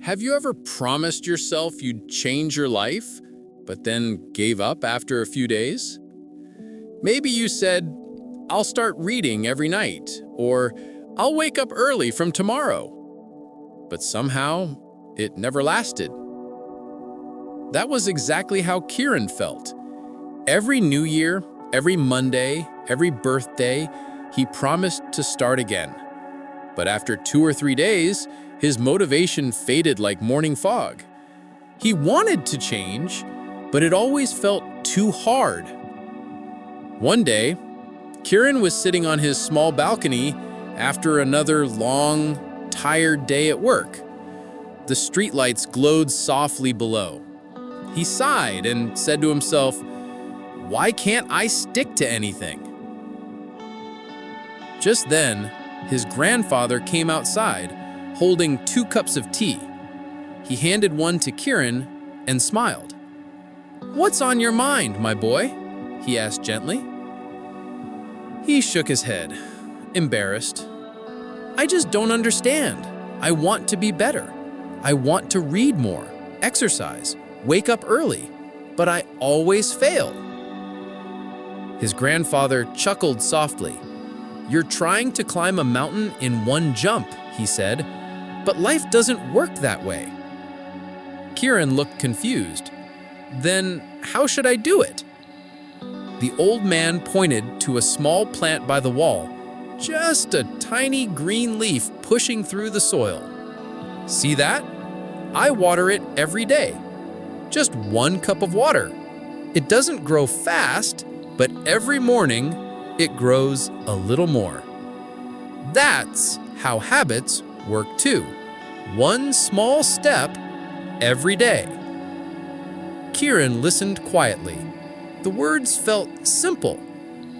Have you ever promised yourself you'd change your life, but then gave up after a few days? Maybe you said, I'll start reading every night, or I'll wake up early from tomorrow. But somehow, it never lasted. That was exactly how Kiran felt. Every New Year, every Monday, every birthday, he promised to start again. But after 2 or 3 days, his motivation faded like morning fog. He wanted to change, but it always felt too hard. One day, Kiran was sitting on his small balcony after another long, tired day at work. The streetlights glowed softly below. He sighed and said to himself, "Why can't I stick to anything?" Just then, his grandfather came outside, holding 2 cups of tea. He handed one to Kiran and smiled. "What's on your mind, my boy?" he asked gently. He shook his head, embarrassed. "I just don't understand. I want to be better. I want to read more, exercise, wake up early, but I always fail." His grandfather chuckled softly. "You're trying to climb a mountain in one jump," he said, "but life doesn't work that way." Kiran looked confused. "Then how should I do it?" The old man pointed to a small plant by the wall, just a tiny green leaf pushing through the soil. "See that? I water it every day. Just 1 cup of water. It doesn't grow fast, but every morning it grows a little more." That's how habits work too. 1 small step every day. Kiran listened quietly. The words felt simple,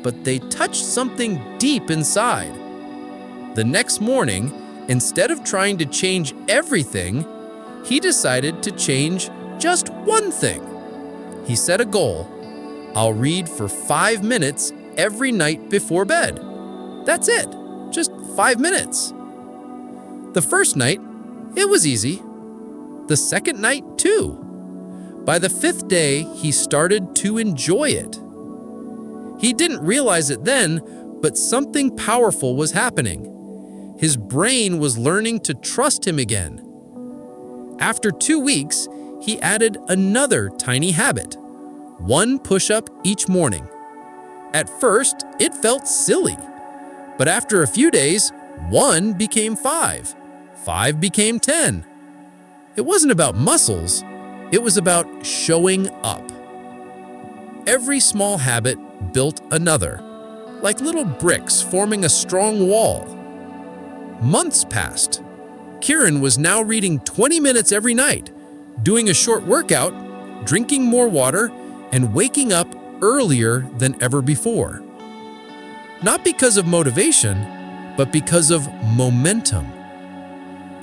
but they touched something deep inside. The next morning, instead of trying to change everything, he decided to change just one thing. He set a goal. "I'll read for 5 minutes every night before bed." That's it, just 5 minutes. The first night, it was easy. The second night, too. By the 5th day, he started to enjoy it. He didn't realize it then, but something powerful was happening. His brain was learning to trust him again. After 2 weeks, he added another tiny habit: 1 push-up each morning. At first, it felt silly, but after a few days, 1 became 5, 5 became 10. It wasn't about muscles, it was about showing up. Every small habit built another, like little bricks forming a strong wall. Months passed. Kiran was now reading 20 minutes every night, doing a short workout, drinking more water, and waking up earlier than ever before. Not because of motivation, but because of momentum.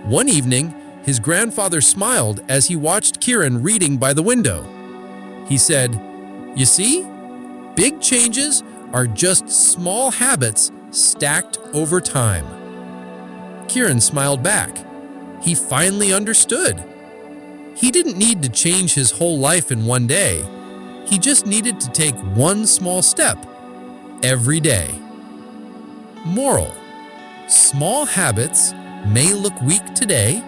One evening, his grandfather smiled as he watched Kiran reading by the window. He said, "You see, big changes are just small habits stacked over time." Kiran smiled back. He finally understood. He didn't need to change his whole life in one day. He just needed to take 1 small step every day. Moral: small habits may look weak today,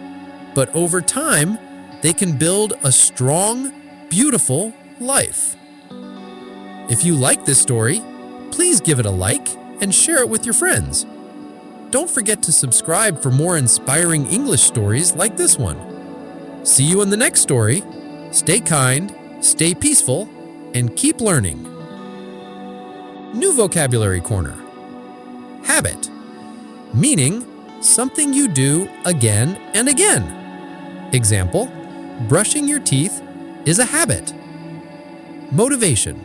but over time, they can build a strong, beautiful life. If you like this story, please give it a like and share it with your friends. Don't forget to subscribe for more inspiring English stories like this one. See you in the next story. Stay kind, stay peaceful, and keep learning. New vocabulary corner. Habit, meaning something you do again and again. Example, brushing your teeth is a habit. Motivation,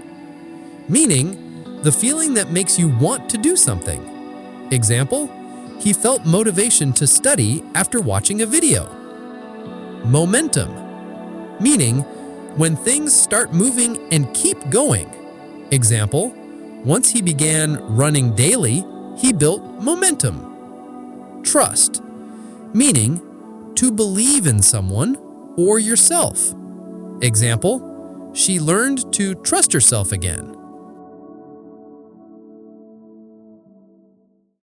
meaning the feeling that makes you want to do something. Example, he felt motivation to study after watching a video. Momentum, meaning when things start moving and keep going. Example, once he began running daily, he built momentum. Trust, meaning to believe in someone or yourself. Example, she learned to trust herself again.